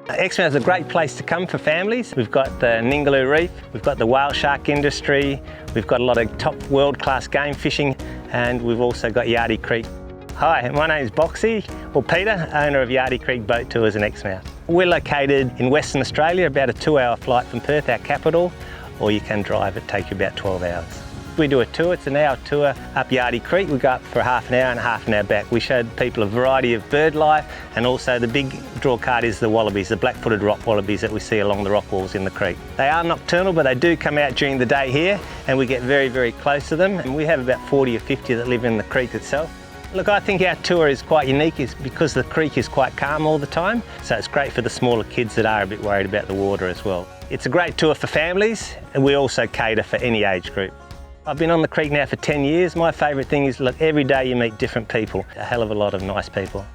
Exmouth is a great place to come for families. We've got the Ningaloo Reef, we've got the whale shark industry, we've got a lot of top world-class game fishing, and we've also got Yardie Creek. Hi, my name is Boxy, or Peter, owner of Yardie Creek Boat Tours in Exmouth. We're located in Western Australia, about a 2-hour flight from Perth, our capital, or you can drive, it takes you about 12 hours. We do a tour, it's an hour tour up Yardie Creek. We go up for half an hour and half an hour back. We showed people a variety of bird life, and also the big draw card is the wallabies, the black-footed rock wallabies that we see along the rock walls in the creek. They are nocturnal, but they do come out during the day here, and we get very, very close to them. And we have about 40 or 50 that live in the creek itself. Look, I think our tour is quite unique because the creek is quite calm all the time, so it's great for the smaller kids that are a bit worried about the water as well. It's a great tour for families, and we also cater for any age group. I've been on the creek now for 10 years. My favourite thing is, look, every day you meet different people, a hell of a lot of nice people.